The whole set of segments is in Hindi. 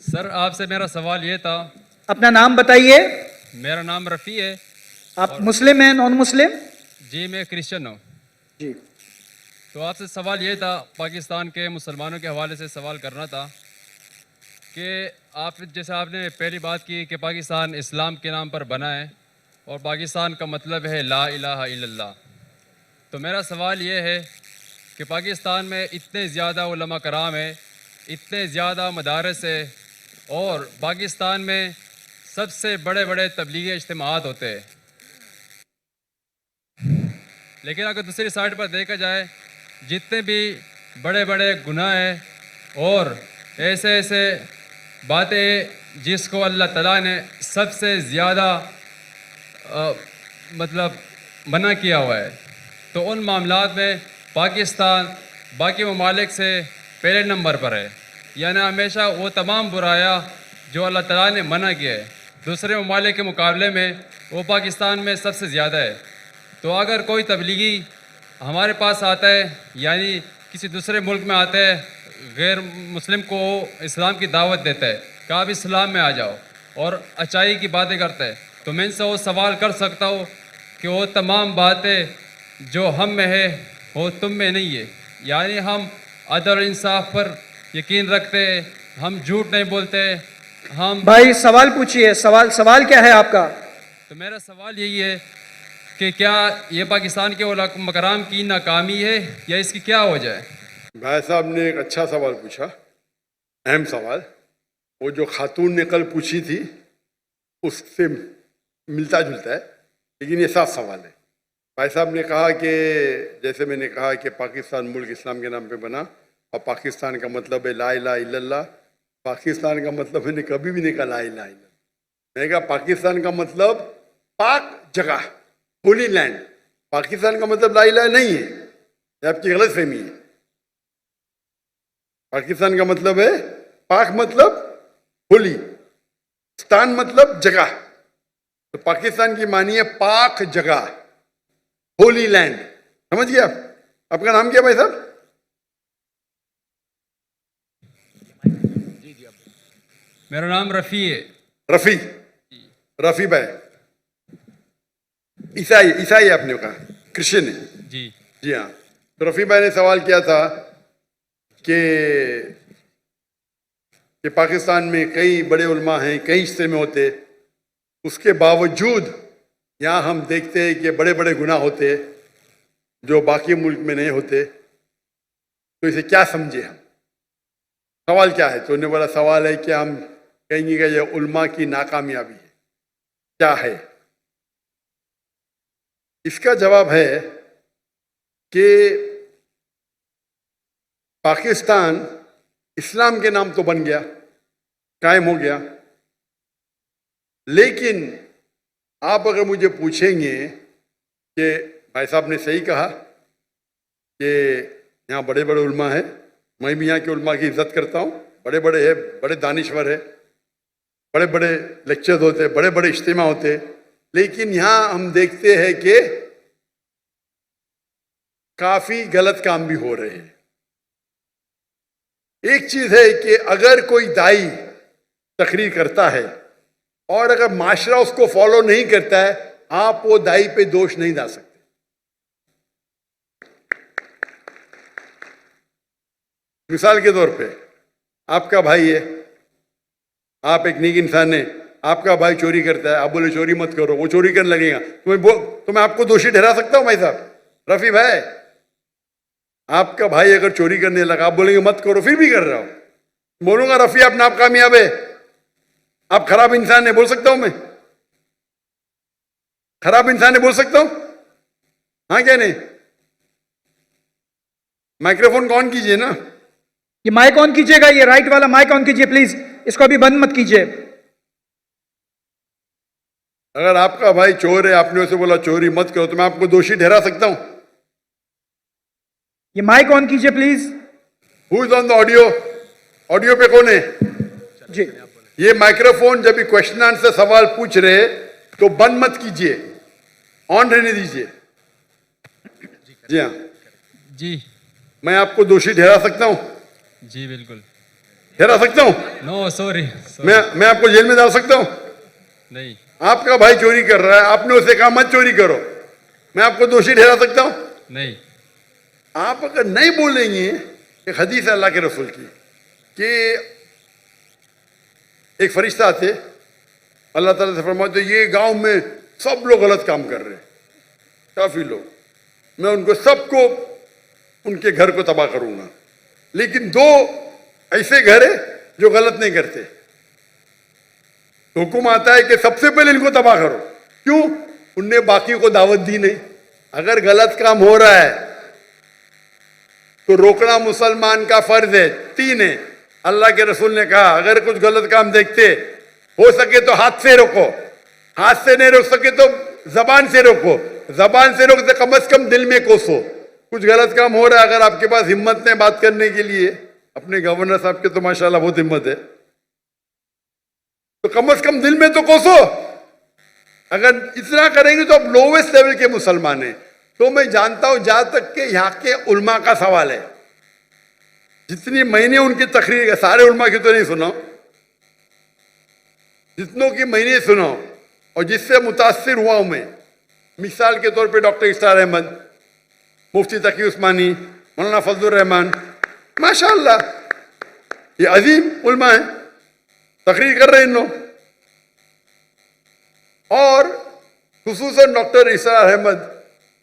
सर आपसे मेरा सवाल ये था। अपना नाम बताइए। मेरा नाम रफ़ी है। आप मुस्लिम हैं, नॉन मुस्लिम? जी मैं क्रिश्चियन हूँ। जी। तो आपसे सवाल ये था, पाकिस्तान के मुसलमानों के हवाले से सवाल करना था कि आप जैसे आपने पहली बात की कि पाकिस्तान इस्लाम के नाम पर बना है और पाकिस्तान का मतलब है ला इलाहा इल्लल्लाह। तो मेरा सवाल ये है कि पाकिस्तान में इतने ज़्यादा उलमा कराम है, इतने ज़्यादा मदारस है और पाकिस्तान में सबसे बड़े बड़े तबलीगी इज्तिमाआत होते हैं, लेकिन अगर दूसरी साइड पर देखा जाए जितने भी बड़े बड़े गुनाह हैं और ऐसे ऐसे बातें जिसको अल्लाह ताला ने सबसे ज़्यादा मतलब मना किया हुआ है, तो उन मामलात में पाकिस्तान बाकी ममालिक से पहले नंबर पर है। यानी हमेशा वो तमाम बुराया जो अल्लाह ताला ने मना किया है दूसरे ममालिक के मुकाबले में वो पाकिस्तान में सबसे ज़्यादा है। तो अगर कोई तबलीगी हमारे पास आता है, यानी किसी दूसरे मुल्क में आता है, गैर मुस्लिम को इस्लाम की दावत देता है कि आप इस्लाम में आ जाओ और अच्छाई की बातें करता है, तो मैं इनसे वो सवाल कर सकता हूँ कि वो तमाम बातें जो हम में है वो तुम में नहीं है। यानी हम अदल और इंसाफ पर यकीन रखते हैं, हम झूठ नहीं बोलते, हम। भाई सवाल पूछिए, सवाल क्या है आपका? तो मेरा सवाल यही है कि क्या ये पाकिस्तान के उलमा कराम की नाकामी है या इसकी क्या वजह है? भाई साहब ने एक अच्छा सवाल पूछा, अहम सवाल। वो जो खातून ने कल पूछी थी उससे मिलता जुलता है, लेकिन ये साफ सवाल है। भाई साहब ने कहा कि जैसे मैंने कहा कि पाकिस्तान मुल्क इस्लाम के नाम पे बना और पाकिस्तान का मतलब है ला इलाहा इल्लल्लाह। पाकिस्तान का मतलब मैंने कभी भी नहीं कहा ला इलाहा इल्लल्लाह। मैंने कहा पाकिस्तान का मतलब पाक जगह, होली लैंड। पाकिस्तान का मतलब ला इलाहा नहीं है, ये आपकी गलत फहमी है। पाकिस्तान का मतलब है पाक मतलब होली, स्थान मतलब जगह। तो पाकिस्तान की मानी है पाक जगह, होली लैंड। समझ गए आप? आपका नाम क्या भाई साहब? मेरा नाम रफ़ी है। रफ़ी, रफ़ी भाई। ईसाई, ईसाई आपने कहा, क्रिश्चियन है? जी जी हाँ। तो रफ़ी भाई ने सवाल किया था कि पाकिस्तान में कई बड़े उलमा हैं, कई हिस्से में होते, उसके बावजूद यहाँ हम देखते हैं कि बड़े बड़े गुनाह होते जो बाकी मुल्क में नहीं होते। तो इसे क्या समझे हम? सवाल क्या है? तो उन्होंने बोला सवाल है कि हम कहेंगे कि यह उलमा की नाकामयाबी है। क्या है इसका जवाब? है कि पाकिस्तान इस्लाम के नाम तो बन गया, कायम हो गया, लेकिन आप अगर मुझे पूछेंगे कि भाई साहब ने सही कहा कि यहाँ बड़े बड़े उलमा हैं, मैं भी यहाँ के उलमा की इज्जत करता हूँ, बड़े बड़े हैं, बड़े दानिश्वर है, बड़े बड़े लेक्चर्स होते, बड़े बड़े इज्तिमा होते, लेकिन यहाँ हम देखते हैं कि काफी गलत काम भी हो रहे हैं। एक चीज है कि अगर कोई दाई तकरीर करता है और अगर माशरा उसको फॉलो नहीं करता है, आप वो दाई पे दोष नहीं डाल सकते। मिसाल के तौर पे आपका भाई है, आप एक नेक इंसान है, आपका भाई चोरी करता है, आप बोले चोरी मत करो, वो चोरी करने लगेगा, तो मैं आपको दोषी ठहरा सकता हूं भाई साहब? रफी भाई, आपका भाई अगर चोरी करने लगा, आप बोलेंगे मत करो, फिर भी कर रहा हो, बोलूंगा रफी आप नाकामयाब है, आप खराब इंसान है, बोल सकता हूं मैं? खराब इंसान है बोल सकता हूं? हाँ क्या नहीं? माइक्रोफोन को ऑन कीजिए ना। ये माइक ऑन कीजिएगा, ये राइट वाला माइक ऑन कीजिए प्लीज, इसको अभी बंद मत कीजिए। अगर आपका भाई चोर है, आपने उसे बोला चोरी मत करो, तो मैं आपको दोषी ठहरा सकता हूं? ये माइक ऑन कीजिए please. Who is on the audio? Audio पे कौन है? जी। ये माइक्रोफोन जब भी क्वेश्चन आंसर सवाल पूछ रहे तो बंद मत कीजिए, ऑन रहने दीजिए। जी हाँ जी मैं आपको दोषी ठहरा सकता हूं? जी बिल्कुल। ठहरा सकता हूँ? नो सॉरी मैं आपको जेल में डाल सकता हूँ? नहीं आपका भाई चोरी कर रहा है, आपने उसे कहा मत चोरी करो, मैं आपको दोषी ठहरा सकता हूँ? नहीं आप अगर नहीं बोलेंगे, एक हदीस है अल्लाह के रसूल की कि एक फरिश्ता थे, अल्लाह ताला से फरमाते ये गांव में सब लोग गलत काम कर रहे हैं, काफी लोग, मैं उनको सबको उनके घर को तबाह करूंगा, लेकिन दो ऐसे घर है जो गलत नहीं करते। हुक्म आता है कि सबसे पहले इनको तबाह करो। क्यों? उनने बाकी को दावत दी नहीं। अगर गलत काम हो रहा है तो रोकना मुसलमान का फर्ज है। 3 है, अल्लाह के रसूल ने कहा अगर कुछ गलत काम देखते हो सके तो हाथ से रोको, हाथ से नहीं रोक सके तो जबान से रोको, जबान से रोकते कम से कम दिल में कोसो। कुछ गलत काम हो रहा है, अगर आपके पास हिम्मत नहीं बात करने के लिए, अपने गवर्नर साहब के तो माशाल्लाह बहुत हिम्मत है, तो कम से कम दिल में तो कोसो। अगर इतना करेंगे तो आप लोवेस्ट लेवल के मुसलमान हैं। तो मैं जानता हूं जहां तक के यहाँ के उल्मा का सवाल है, जितनी महीने उनकी तकरीर, सारे उल्मा की तो नहीं सुनाओ, जितनों की महीने सुनाओ और जिससे मुतासिर हुआ हूं मैं, मिसाल के तौर पे डॉक्टर इस्तार अहमद, मुफ्ती तकी उस्मानी, मौलाना फजलुर रहमान, माशाअल्लाह ये अजीम उल्मा है, तकरीर कर रहे हैं इन लोग। और खुसूसन डॉक्टर इस्तार अहमद,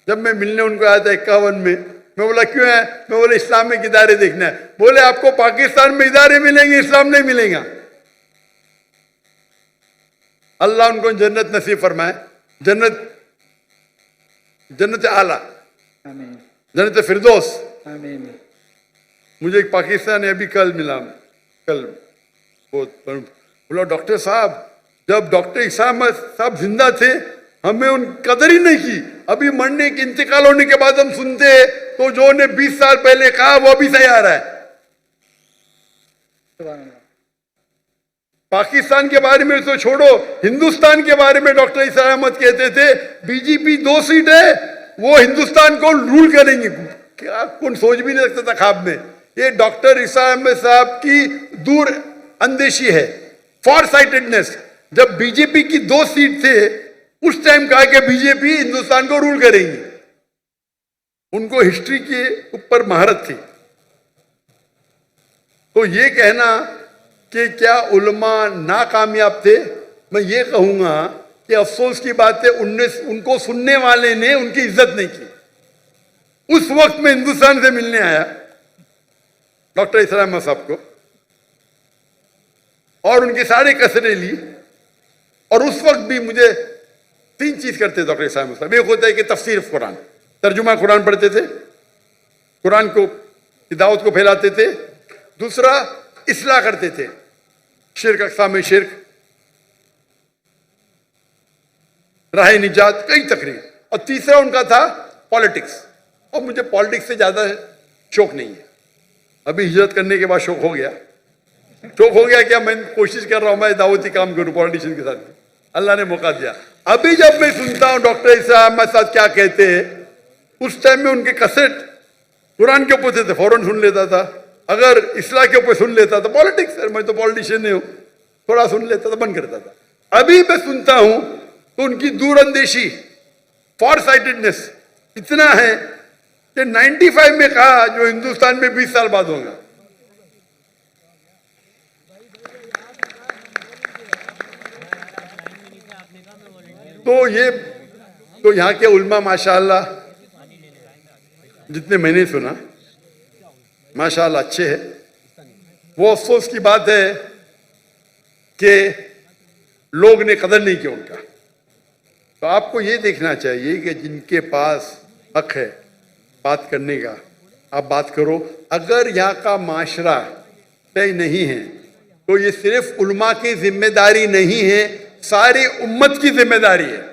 जब मैं मिलने उनको आया था 51 में, मैं बोला क्यों है? मैं बोला इस्लामिक इदारे देखना है। बोले आपको पाकिस्तान में इदारे मिलेंगे, इस्लाम नहीं मिलेगा। अल्लाह उनको जन्नत नसीब फरमाए, जन्नत आला, आमीन जन्नत फिरदौस। आमीन। मुझे एक पाकिस्तानी अभी कल मिला, कल बोला डॉक्टर साहब जब डॉक्टर इसाम साहब जिंदा थे हमें उन कदर ही नहीं की, अभी मरने के इंतकाल होने के बाद हम सुनते हैं तो जो ने 20 साल पहले कहा वो अभी सही आ रहा है। पाकिस्तान के बारे में तो छोड़ो, हिंदुस्तान के बारे में डॉक्टर इसाम अहमद कहते थे बीजेपी 2 सीट है वो हिंदुस्तान को रूल करेंगे। क्या कौन सोच भी नहीं सकता था ख्वाब में। ये डॉक्टर इसाम अहमद साहब की दूर अंदेशी है, फॉर साइटेडनेस। जब बीजेपी की 2 सीट थे उस टाइम कहा कि बीजेपी हिंदुस्तान को रूल करेंगी। उनको हिस्ट्री के ऊपर महारत थी। तो ये कहना कि क्या उलमा नाकामयाब थे, मैं ये कहूंगा कि अफसोस की बात है उनको सुनने वाले ने उनकी इज्जत नहीं की। उस वक्त मैं हिंदुस्तान से मिलने आया डॉक्टर इस्लाम अहमद साहब को और उनकी सारी कसरें ली, और उस वक्त भी मुझे 3 चीज करते डॉक्टर इस्लाम अहमद साहब। एक होता है कि तफसीर कुरान, तर्जुमा कुरान पढ़ते थे, कुरान को दावत को फैलाते थे। दूसरा इस्लाह करते थे, शिर्क अक़साम शिर्क, राह निजात, कई तकरीर। और तीसरा उनका था पॉलिटिक्स। और मुझे पॉलिटिक्स से ज्यादा शौक नहीं है। अभी हिजरत करने के बाद शौक हो गया। शौक हो गया क्या, मैं कोशिश कर रहा हूं मैं दावती काम करूं पॉलिटिशियन के साथ। अल्लाह ने मौका दिया। अभी जब मैं सुनता हूं डॉक्टर इस्लाम अहमद साहब क्या कहते हैं, उस टाइम में उनके कैसेट कुरान के ऊपर थे, फौरन सुन लेता था। अगर इस्लाह के ऊपर सुन लेता था, पॉलिटिक्स मैं तो पॉलिटिशियन नहीं हूं, थोड़ा सुन लेता था, बंद करता था। अभी मैं सुनता हूं तो उनकी दूरअंदेशी, फॉर साइटेडनेस इतना है कि 95 में कहा जो हिंदुस्तान में 20 साल बाद होगा। तो यहाँ के उल्मा माशाअल्लाह जितने मैंने सुना माशाअल्लाह अच्छे हैं। वो अफसोस की बात है कि लोग ने कदर नहीं किया उनका। तो आपको ये देखना चाहिए कि जिनके पास हक है बात करने का, आप बात करो। अगर यहाँ का माशरा तय नहीं है तो ये सिर्फ उल्मा की जिम्मेदारी नहीं है, सारी उम्मत की जिम्मेदारी है।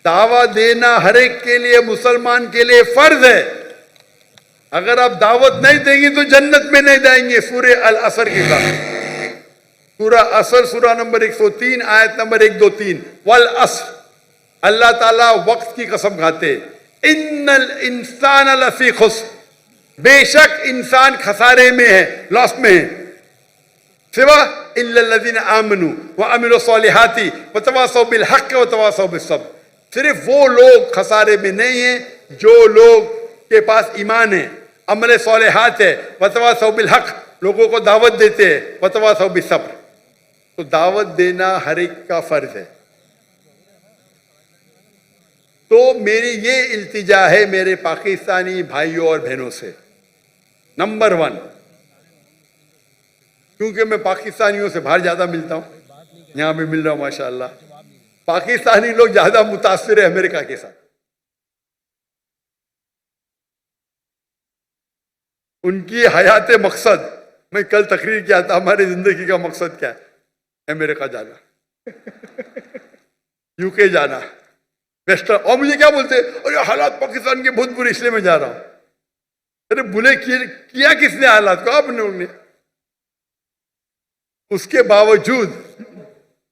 दावा देना हर एक के लिए, मुसलमान के लिए फर्ज है। अगर आप दावत नहीं देंगे तो जन्नत में नहीं जाएंगे। सूरह अल असर के साथ, सूरह असर सूरह नंबर 103 आयत नंबर 1, 2, 3, वल असर, अल्लाह ताला वक्त की कसम खाते, इन्नल इंसान लफी खुस्र, बेशक इंसान खसारे में है, लॉस में है, सिवा इल्लल्लज़ीना आमनू व अमिलु सॉलिहाती व तवासौ बिल हक़्क़ व तवासौ बिस सब्र। सिर्फ वो लोग खसारे में नहीं है जो लोग के पास ईमान है, अमल सॉलिहात है, व तवासौ बिल हक़्क़, लोगों को दावत देते हैं, व तवासौ बिस सब्र। तो दावत देना हर एक का फर्ज है। तो मेरी ये इल्तिजा है मेरे पाकिस्तानी भाइयों और बहनों से, नंबर 1, क्योंकि मैं पाकिस्तानियों से बाहर ज्यादा मिलता हूं, यहां भी मिल रहा हूं माशाअल्लाह, पाकिस्तानी लोग ज्यादा मुतासिर है अमेरिका के साथ। उनकी हयात मकसद, मैं कल तकरीर किया था, हमारी जिंदगी का मकसद क्या है? अमेरिका जाना, यूके जाना, वेस्टर्न। और मुझे क्या बोलते, अरे हालात पाकिस्तान के बहुत बुरे इसलिए मैं जा रहा हूं। अरे बुले किया किसने हालात को? आप लोगों ने। उसके बावजूद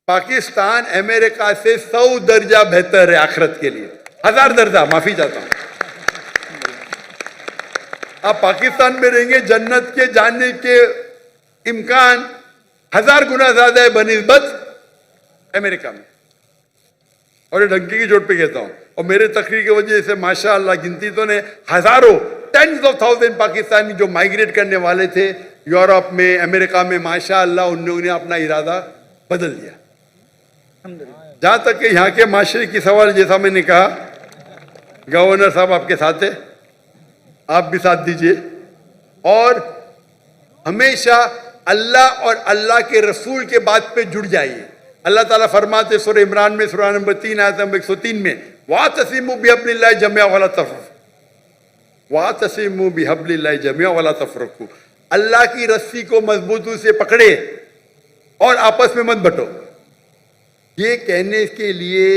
पाकिस्तान अमेरिका से 100 दर्जा बेहतर है आखिरत के लिए, 1000 दर्जा, माफी चाहता हूं। आप पाकिस्तान में रहेंगे, जन्नत के जाने के इम्कान 1000 गुना ज्यादा है बनिस्बत अमेरिका में। और ये डंकी की चोट पे कहता हूं, और मेरे तकरीर की वजह से माशाअल्लाह गिनती तो ने हजारों, टेंस ऑफ थाउजेंड पाकिस्तानी जो माइग्रेट करने वाले थे यूरोप में, अमेरिका में, माशाअल्लाह उन्होंने अपना इरादा बदल दिया। जहां तक कि यहाँ के माशरे की सवाल, जैसा मैंने कहा, गवर्नर साहब आपके साथ है, आप भी साथ दीजिए, और हमेशा अल्लाह और अल्लाह के रसूल के बात पे जुड़ जाइए। अल्लाह ताला फरमाते सूरह इमरान में, सूरह नंबर 3 आयत नंबर 103 में, वातसिमू बिहब्लिल्लाहि जमिया वला तफरक़ू, वातसिमू बिहब्लिल्लाहि जमिया वला तफरक़ू, अल्लाह की रस्सी को मजबूती से पकड़े और आपस में मत बंटो। ये कहने के लिए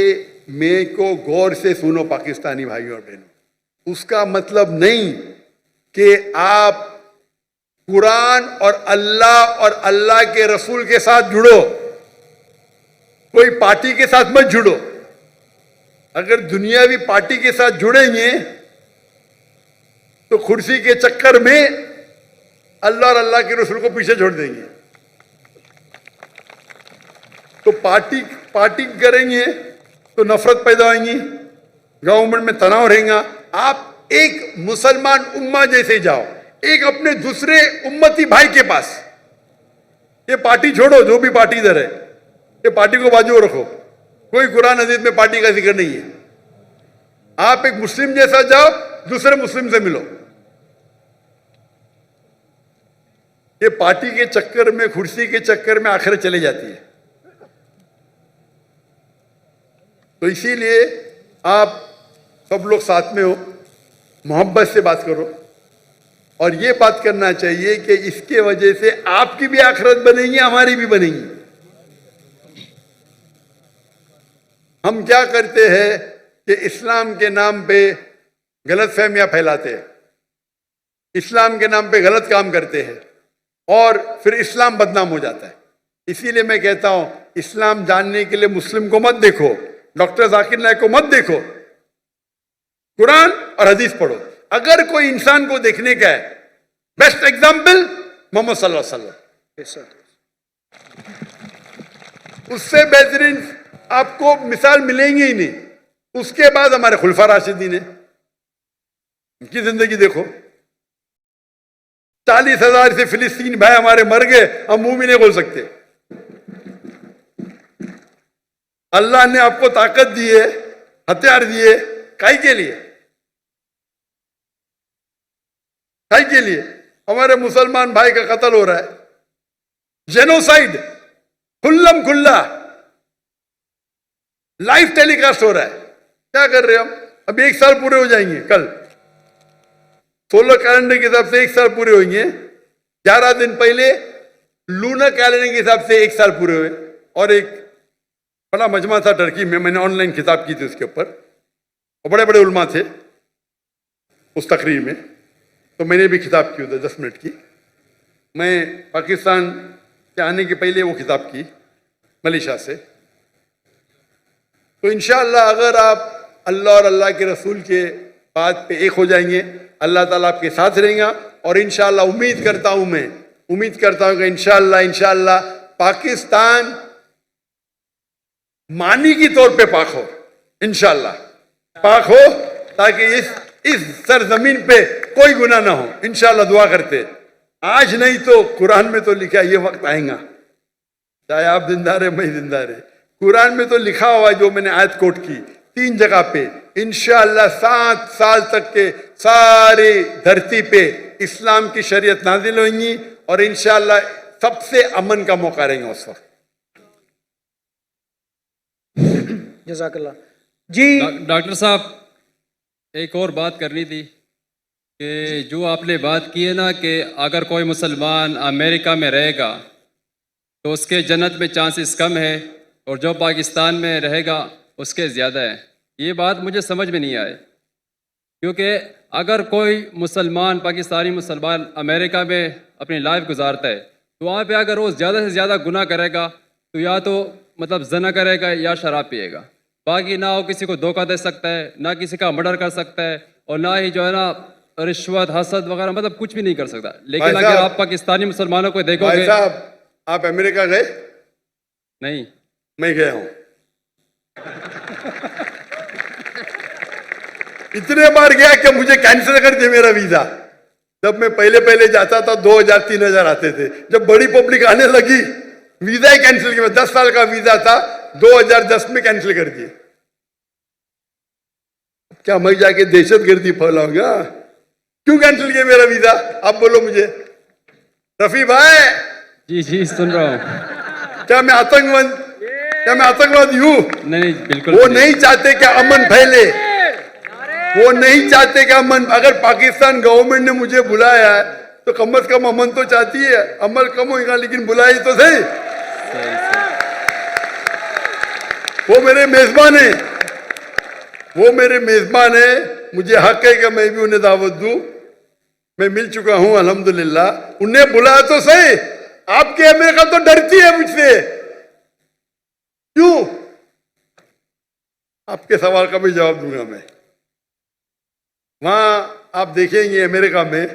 मेरे को गौर से सुनो पाकिस्तानी भाइयों और बहनों, उसका मतलब नहीं कि आप कुरान और अल्लाह के रसूल के साथ जुड़ो, कोई पार्टी के साथ मत जुड़ो। अगर दुनियावी पार्टी के साथ जुड़ेंगे तो कुर्सी के चक्कर में अल्लाह और अल्लाह के रसूल को पीछे छोड़ देंगे। तो पार्टी करेंगे तो नफरत पैदा होगी, गवर्नमेंट में तनाव रहेगा। आप एक मुसलमान उम्मा जैसे जाओ, एक अपने दूसरे उम्मती भाई के पास, ये पार्टी छोड़ो, जो भी पार्टी इधर है, ये पार्टी को बाजू रखो, कोई कुरान हदीस में पार्टी का जिक्र नहीं है। आप एक मुस्लिम जैसा जाओ, दूसरे मुस्लिम से मिलो। ये पार्टी के चक्कर में, कुर्सी के चक्कर में आखिर चले जाती है। तो इसीलिए आप सब लोग साथ में हो, मोहब्बत से बात करो, और ये बात करना चाहिए कि इसके वजह से आपकी भी आखिरत बनेगी, हमारी भी बनेगी। हम क्या करते हैं कि इस्लाम के नाम पे गलत फहमियां फैलाते हैं, इस्लाम के नाम पे गलत काम करते हैं, और फिर इस्लाम बदनाम हो जाता है। इसीलिए मैं कहता हूं, इस्लाम जानने के लिए मुस्लिम को मत देखो, डॉक्टर जाकिर नायक को मत देखो, कुरान और हदीस पढ़ो। अगर कोई इंसान को देखने का है, बेस्ट एग्जाम्पल मोहम्मद सल्लल्लाहु अलैहि वसल्लम, उससे बेहतरीन आपको मिसाल मिलेंगे ही नहीं। उसके बाद हमारे खुलफा राशिदीन है, उनकी जिंदगी देखो, 40,000 से फिलिस्तीन भाई हमारे मर गए, हम मुंह भी नहीं खोल सकते। अल्लाह ने आपको ताकत दी है, हथियार दिए, काहे के लिए? काहे के लिए? हमारे मुसलमान भाई का कत्ल हो रहा है, जेनोसाइड खुल्लम खुल्ला लाइव टेलीकास्ट हो रहा है। क्या कर रहे हैं हम? अभी 1 साल पूरे हो जाएंगे कल, सोलर कैलेंडर के हिसाब से 1 साल पूरे होंगे। 11 दिन पहले लूनर कैलेंडर के हिसाब से 1 साल पूरे हुए। और एक बड़ा मजमा था टर्की में, मैंने ऑनलाइन किताब की थी उसके ऊपर, और बड़े बड़े उलमा थे उस तकरीर में, तो मैंने भी किताब की उधर 10 मिनट की। मैं पाकिस्तान के आने के पहले वो किताब की मलेशिया से। तो इंशाअल्लाह अगर आप अल्लाह और अल्लाह के रसूल के बात पे एक हो जाएंगे, अल्लाह ताला आपके साथ रहेगा। और इंशाअल्लाह उम्मीद करता हूं कि इंशाअल्लाह पाकिस्तान मानी की तौर पे पाक हो, इंशाअल्लाह पाक हो, ताकि इस सरजमीन पे कोई गुनाह ना हो। इंशाअल्लाह दुआ करते, आज नहीं तो कुरान में तो लिखा ये वक्त आएगा, चाहे आप जिंदा रहे मैं जिंदा रहे, कुरान में तो लिखा हुआ है, जो मैंने आयत कोट की 3 जगह पे, इंशाअल्लाह 7 साल तक के सारी धरती पे इस्लाम की शरीयत नाजिल होंगी और इंशाअल्लाह सबसे अमन का मौका रहेगा उस वक्त। जज़ाकल्लाह जी। डॉक्टर साहब, एक और बात करनी थी कि जो आपने बात की है ना कि अगर कोई मुसलमान अमेरिका में रहेगा तो उसके जन्नत में चांसेस कम है और जो पाकिस्तान में रहेगा उसके ज़्यादा है। ये बात मुझे समझ में नहीं आई, क्योंकि अगर कोई मुसलमान पाकिस्तानी मुसलमान अमेरिका में अपनी लाइफ गुजारता है तो वहाँ पे अगर वो ज़्यादा से ज़्यादा गुनाह करेगा तो या तो मतलब जना करेगा या शराब पिएगा, बाकी ना वो किसी को धोखा दे सकता है, ना किसी का मर्डर कर सकता है, और ना ही जो है ना रिश्वत हसद वगैरह मतलब कुछ भी नहीं कर सकता। लेकिन अगर आप पाकिस्तानी मुसलमानों को देखोगे। भाई साहब, आप अमेरिका गए? नहीं, मैं गया हूं, इतने बार गया कि मुझे कैंसिल कर दिया मेरा वीजा। जब मैं पहले जाता था 2000-3000 आते थे, जब बड़ी पब्लिक आने लगी वीजा ही कैंसिल किया। 10 साल का वीजा था, 2010 में कैंसिल कर दिए। क्या मैं जाके दहशतगर्दी फैलाऊंगा? क्यों कैंसिल किया मेरा वीजा? आप बोलो मुझे। रफी भाई, जी सुन रहा हूँ। क्या मैं आतंकवादी हूं? नहीं, बिल्कुल वो नहीं चाहते कि अमन फैले, वो नहीं चाहते कि अमन। अगर पाकिस्तान गवर्नमेंट ने मुझे बुलाया है तो कम से कम अमन तो चाहती है। अमल कम होगा लेकिन बुलाई तो सही। वो मेरे मेजबान है, मुझे हक है कि मैं भी उन्हें दावत दूं। मैं मिल चुका हूं अल्हम्दुलिल्लाह। उन्हें बुलाया तो सही। आपकी अमेरिका तो डरती है मुझसे, क्यों? आपके सवाल का भी जवाब दूंगा मैं। वहां आप देखेंगे अमेरिका में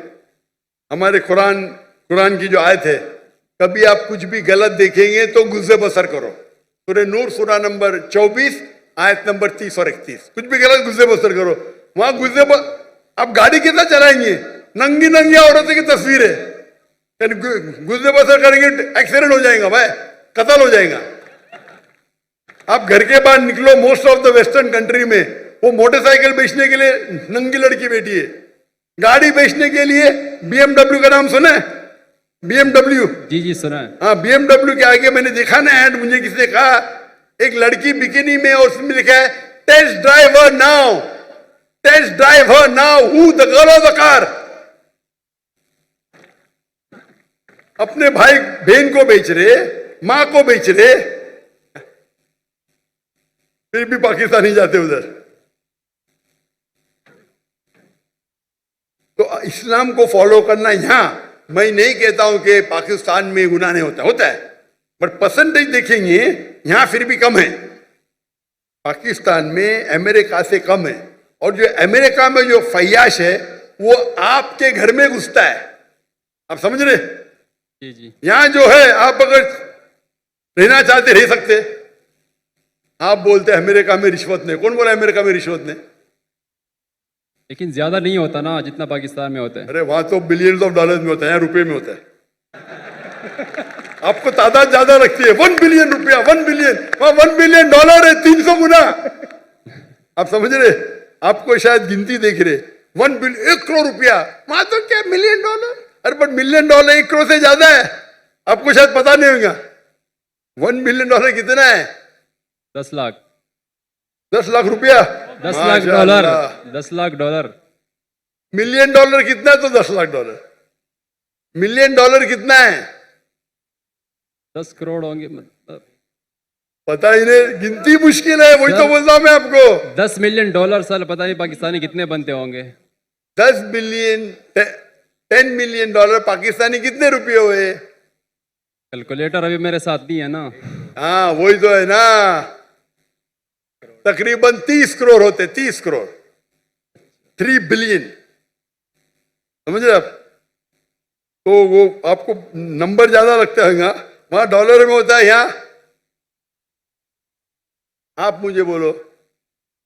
हमारे कुरान की जो आयत है, कभी आप कुछ भी गलत देखेंगे तो गुज़े बसर करो। सूरह नूर सूरा नंबर 24 आयत नंबर 30 और 31, कुछ भी गलत गुज़े बसर करो। वहां आप गाड़ी कितना चलाएंगे? नंगी औरतों की तस्वीर है, गुज़े बसर करेंगे एक्सीडेंट हो जाएगा भाई, कत्ल हो जाएगा। आप घर के बाहर निकलो, most of the western country में वो मोटरसाइकिल बेचने के लिए नंगी लड़की बैठी है, गाड़ी बेचने के लिए BMW का नाम सुना है? BMW? जी सुना है। हाँ, BMW के आगे मैंने देखा ना ऐड, मुझे किसने कहा, एक लड़की बिकिनी में और उसमें लिखा है test drive her now, who the girl of the car. अपने भाई बहन को बेच रहे, मां को बेच रहे, फिर भी पाकिस्तानी जाते उधर। तो इस्लाम को फॉलो करना, यहां मैं नहीं कहता हूं कि पाकिस्तान में गुनाह नहीं होता है, बट परसेंटेज देखेंगे यहां फिर भी कम है। पाकिस्तान में अमेरिका से कम है। और जो अमेरिका में जो फयाश है वो आपके घर में घुसता है, आप समझ रहे? जी। यहां जो है, आप अगर रहना चाहते रह सकते। आप बोलते अमेरिका में रिश्वत नहीं, कौन बोला अमेरिका में रिश्वत नहीं? लेकिन ज्यादा नहीं होता ना जितना पाकिस्तान में होता है। अरे वहां तो बिलियंस ऑफ डॉलर्स में होता है, यहाँ रुपए में होता है। आपको तादाद ज्यादा रखती है, 1 बिलियन रुपया, 1 बिलियन, वहां 1 बिलियन डॉलर है 300 गुना। आप समझ रहे? आपको शायद गिनती देख रहे, 1 बिलियन 1 करोड़ रुपया, वहां तो क्या मिलियन डॉलर। अरे बट मिलियन डॉलर 1 करोड़ से ज्यादा है, आपको शायद पता नहीं होगा। 1 बिलियन डॉलर कितना है? 10 लाख। 10 लाख रुपया, 10 lakh dollar. 10 lakh dollar. Million dollar कितना है? तो 10 लाख डॉलर। मिलियन डॉलर कितना है? 10 करोड़ होंगे मतलब। पता ही नहीं, गिनती मुश्किल है, वही तो बोलता हूं मैं आपको। 10 मिलियन डॉलर साल, पता नहीं पाकिस्तानी कितने बनते होंगे। 10 बिलियन 10 मिलियन डॉलर पाकिस्तानी कितने रुपये हुए? कैलकुलेटर अभी मेरे साथ नहीं है ना। हाँ वही तो है ना, तकरीबन 30 करोड़ होते, 30 करोड़। 3 बिलियन, समझ रहे आप? तो वो आपको नंबर ज्यादा लगता है, वहां डॉलर में होता है, यहाँ आप मुझे बोलो।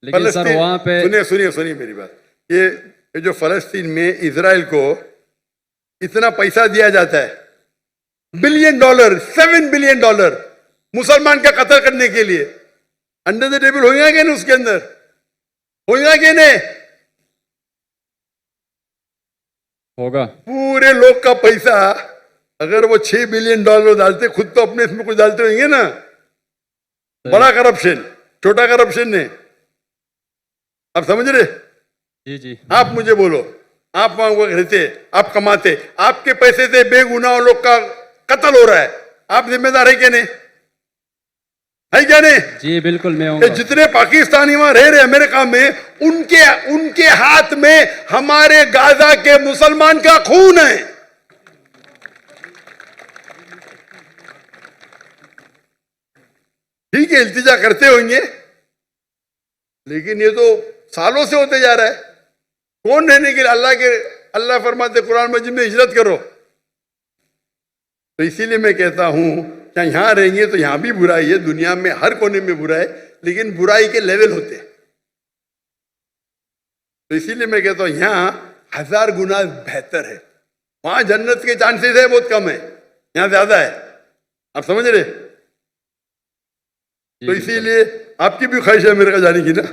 लेकिन सर फलस्तीन, वहाँ पे सुनिए मेरी बात। ये जो फलस्तीन में इजराइल को इतना पैसा दिया जाता है, $1 बिलियन, $7 बिलियन मुसलमान का कत्ल करने के लिए, अंडर द टेबल होगा क्या नहीं? उसके अंदर होगा क्या नहीं? होगा। पूरे लोग का पैसा अगर वो $6 बिलियन डालते, खुद तो अपने इसमें कुछ डालते होंगे ना। बड़ा करप्शन, छोटा करप्शन नहीं। आप समझ रहे? जी जी। आप मुझे बोलो, आप वहां वक्त रहते, आप कमाते, आपके पैसे से बेगुनाह लोग का कत्ल हो रहा है, आप जिम्मेदार है क्या नहीं? है क्या नहीं? जी बिल्कुल मैं ये हूँ। जितने पाकिस्तानी वहां रह रहे अमेरिका में, उनके हाथ में हमारे गाजा के मुसलमान का खून है। ठीक है, इल्तिजा करते होंगे, लेकिन ये तो सालों से होते जा रहा है। कौन रहने के लिए? अल्लाह फरमाते कुरान मजीद में, हिजरत करो। तो इसीलिए मैं कहता हूं कि यहां रहेंगे तो यहां भी बुराई है, दुनिया में हर कोने में बुराई है, लेकिन बुराई के लेवल होते हैं। तो इसीलिए मैं कहता हूं यहां 1000 गुना बेहतर है। वहां जन्नत के चांसेस है बहुत कम है, यहां ज्यादा है। आप समझ रहे? तो इसीलिए आपकी भी ख्वाहिश है अमेरिका जाने की ना।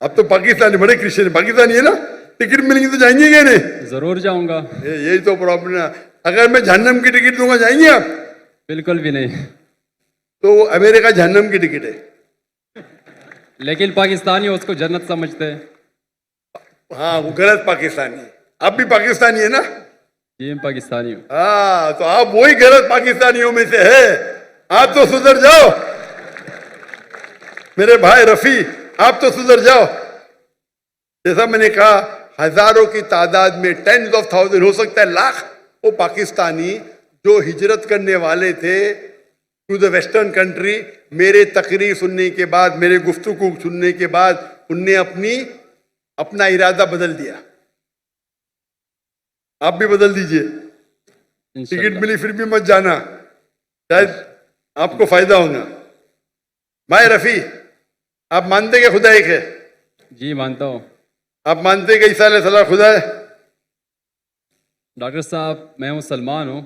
अब तो पाकिस्तानी बड़े क्रिश्चियन पाकिस्तानी है ना, टिकट मिलेंगी तो जाएंगे क्या नहीं? जरूर जाऊंगा। यही तो प्रॉब्लम है। अगर मैं जहन्नम की टिकट दूंगा, जाएंगे आप? बिल्कुल भी नहीं। तो अमेरिका जहन्नम की टिकट है। लेकिन पाकिस्तानी उसको जन्नत समझते हैं। हाँ, वो गलत पाकिस्तानी है। आप भी पाकिस्तानी है ना? जी मैं पाकिस्तानी हूँ। हाँ, तो आप वही गलत पाकिस्तानियों में से है। आप तो सुधर जाओ मेरे भाई रफी, आप तो सुधर जाओ। जैसा मैंने कहा, हजारों की तादाद में, 10s of thousands, हो सकता है लाख, वो पाकिस्तानी जो हिजरत करने वाले थे टू द वेस्टर्न कंट्री, मेरे तकरीर सुनने के बाद, मेरे गुफ्तगू सुनने के बाद, उनने अपना इरादा बदल दिया। आप भी बदल दीजिए। टिकट इंशाल्लाह। मिली फिर भी मत जाना, शायद आपको फायदा होगा। भाई रफी, आप मानते कि खुदा एक है? जी मानता हूँ। आप मानते कि ईसा अलैहिस्सलाम खुदा है? डॉक्टर साहब मैं मुसलमान हूँ।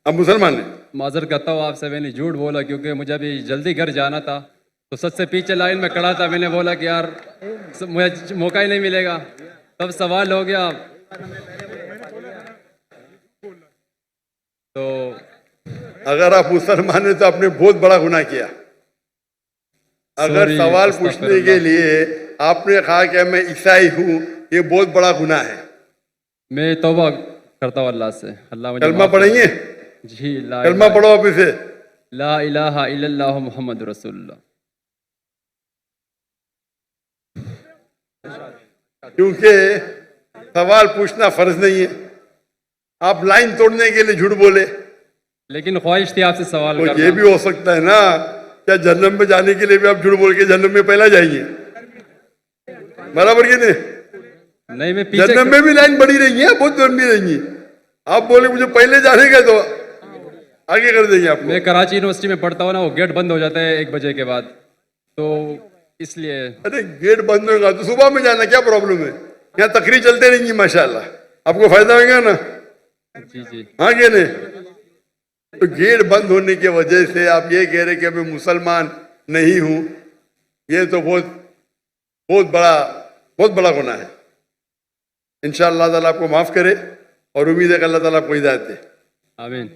आप मुसलमान हैं? माजर करता हूँ आपसे, मैंने झूठ बोला क्योंकि मुझे अभी जल्दी घर जाना था, तो सबसे पीछे लाइन में खड़ा था। मैंने बोला कि यार मुझे मौका ही नहीं मिलेगा, तब सवाल हो गया। तो अगर आप मुसलमान हैं तो आपने बहुत बड़ा गुनाह किया। अगर Sorry, सवाल अस्तगफिरुल्लाह। पूछने के लिए आपने कहा कि मैं ईसाई हूं, ये बहुत बड़ा गुनाह है। मैं तौबा करता हूँ अल्लाह से। अल्लाह मुझे कलमा माफ करे। पढ़ेंगे? जी ला कलमा पढ़ो आप इसे। ला इलाहा इल्लल्लाह मुहम्मद रसूलुल्लाह। क्योंकि सवाल पूछना फर्ज नहीं है। आप लाइन तोड़ने के लिए झूठ बोले, लेकिन ख्वाहिश थी आपसे सवाल तो करना। ये भी हो सकता है ना, क्या जन्नत में जाने के लिए भी आप झूठ बोल के जन्नत में पहला जाएंगे? बराबर के नहीं? नहीं मैं पीछे जन्नत में भी लाइन बड़ी रहेंगी, बहुत लंबी रहेंगी। आप बोले मुझे पहले जाने का, तो आगे कर देंगे आपको। मैं कराची यूनिवर्सिटी में पढ़ता हूँ ना, वो गेट बंद हो जाता है 1 बजे के बाद, तो इसलिए। अरे गेट बंद होगा तो सुबह में जाना, क्या प्रॉब्लम है? यहाँ तकरीर चलते रहेंगी माशाल्लाह, आपको फायदा होगा ना। जी जी। हाँ क्या नहीं? तो गेट बंद होने की वजह से आप ये कह रहे कि मैं मुसलमान नहीं हूं, ये तो बहुत बड़ा गुनाह है। इंशाअल्लाह ताला आपको माफ करे और उम्मीद है कि अल्लाह ताला आपको हिदायत दे। आमीन।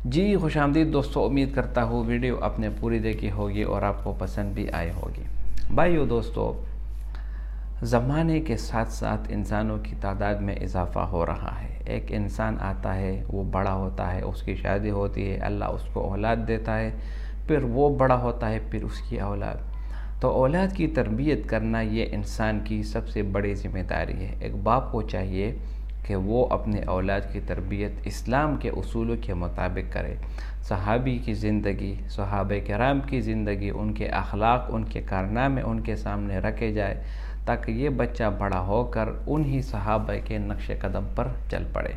जी खुशामदीद दोस्तों, उम्मीद करता हूँ वीडियो आपने पूरी देखी होगी और आपको पसंद भी आई होगी। भाइयों दोस्तों, ज़माने के साथ साथ इंसानों की तादाद में इजाफ़ा हो रहा है। एक इंसान आता है, वो बड़ा होता है, उसकी शादी होती है, अल्लाह उसको औलाद देता है, फिर वो बड़ा होता है, फिर उसकी औलाद। तो औलाद की तरबियत करना ये इंसान की सबसे बड़ी ज़िम्मेदारी है। एक बाप को चाहिए कि वो अपने औलाद की तरबियत इस्लाम के उसूलों के मुताबिक करे। सहाबी की ज़िंदगी, सहाबे किराम की ज़िंदगी, उनके अखलाक, उनके कारनामे उनके सामने रखे जाए, ताकि ये बच्चा बड़ा होकर उन्हीं सहाबा के नक्श कदम पर चल पड़े।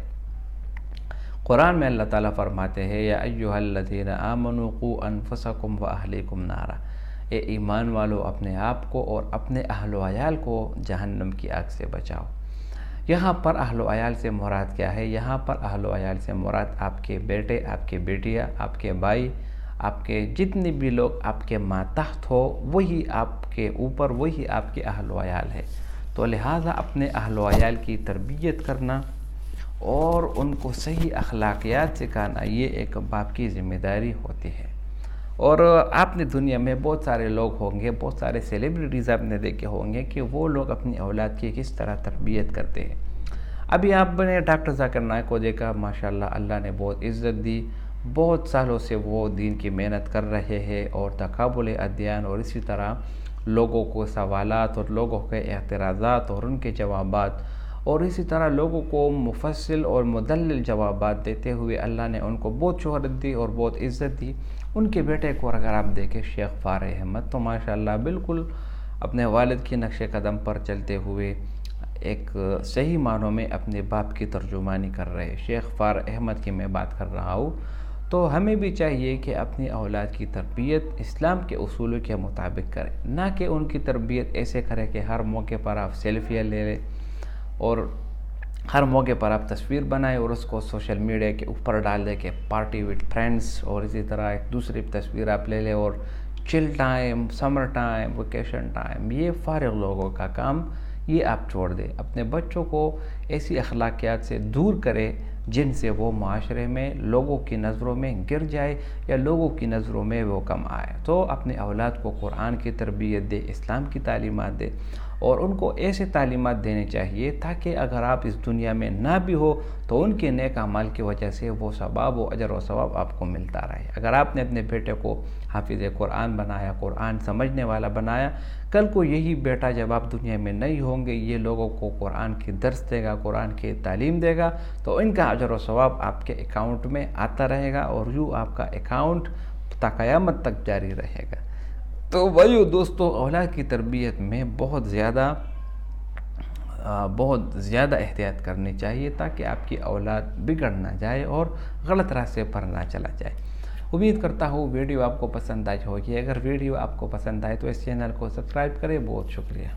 कुरान में अल्लाह ताला फरमाते हैं, या अय्युहल्लज़ीना आमनू क़ू अनफुसकुम व अहलीकुम नारा, ए ईमान वालो अपने आप को और अपने अहल व अयाल को जहन्नम की आग से बचाओ। यहाँ पर अहल व अयाल से मुराद क्या है? यहाँ पर अहल व अयाल से मुराद आपके बेटे, आपके बेटियाँ, आपके भाई, आपके जितने भी लोग आपके मातहत हो, वही आपके ऊपर, वही आपके अहल व अयाल है। तो लिहाजा अपने अहल व अयाल की तरबियत करना और उनको सही अखलाकियात सिखाना, ये एक बाप की ज़िम्मेदारी होती है। और आपने दुनिया में बहुत सारे लोग होंगे, बहुत सारे सेलिब्रिटीज़ आपने देखे होंगे कि वो लोग अपनी औलाद की किस तरह तरबियत करते हैं। अभी आपने डॉक्टर ज़ाकिर नाइक को देखा, माशाल्लाह अल्लाह ने बहुत इज़्ज़त दी, बहुत सालों से वो दीन की मेहनत कर रहे हैं और तकाबुल अध्ययन और इसी तरह लोगों को सवालात और लोगों के एतराज़ात और उनके जवाबात और इसी तरह लोगों को मुफस्सिल और मुदल्लिल जवाबात देते हुए अल्लाह ने उनको बहुत शोहरत दी और बहुत इज़्ज़त दी। उनके बेटे को अगर आप देखें शेख फ़ारह अहमद, तो माशाल्लाह बिल्कुल अपने वालिद की नक्श कदम पर चलते हुए एक सही मानों में अपने बाप की तर्जुमानी कर रहे हैं। शेख फ़ारह अहमद की मैं बात कर रहा हूँ। तो हमें भी चाहिए कि अपनी औलाद की तरबियत इस्लाम के उसूलों के मुताबिक करें, ना कि उनकी तरबियत ऐसे करें कि हर मौके पर आप सेल्फियाँ ले लें और हर मौके पर आप तस्वीर बनाएं और उसको सोशल मीडिया के ऊपर डाल दें कि पार्टी विद फ्रेंड्स, और इसी तरह एक दूसरी तस्वीर आप ले लें और chill time, summer time, vacation time, ये फारिग लोगों का काम, ये आप छोड़ दें। अपने बच्चों को ऐसी अखलाकियात से दूर करें जिनसे वो माशरे में लोगों की नज़रों में गिर जाए या लोगों की नज़रों में वो कम आए। तो अपने औलाद को कुरान की तरबियत दे, इस्लाम की तालीमात दे और उनको ऐसे तालीमात देनी चाहिए ताकि अगर आप इस दुनिया में ना भी हो तो उनके नेक अमाल की वजह से वो सवाब व अजर व सवाब आपको मिलता रहे। अगर आपने अपने बेटे को हाफिज़ कुरान बनाया, कुरान समझने वाला बनाया, कल को यही बेटा जब आप दुनिया में नहीं होंगे, ये लोगों को कुरान की दर्स देगा, कुरान की तालीम देगा, तो इनका अजर व सवाब आपके अकाउंट में आता रहेगा और यूँ आपका अकाउंट क़यामत तक जारी रहेगा। तो भाइयों दोस्तों, औलाद की तरबियत में बहुत ज़्यादा एहतियात करनी चाहिए ताकि आपकी औलाद बिगड़ ना जाए और गलत रास्ते पर ना चला जाए। उम्मीद करता हूँ वीडियो आपको पसंद आई होगी। अगर वीडियो आपको पसंद आए तो इस चैनल को सब्सक्राइब करें। बहुत शुक्रिया।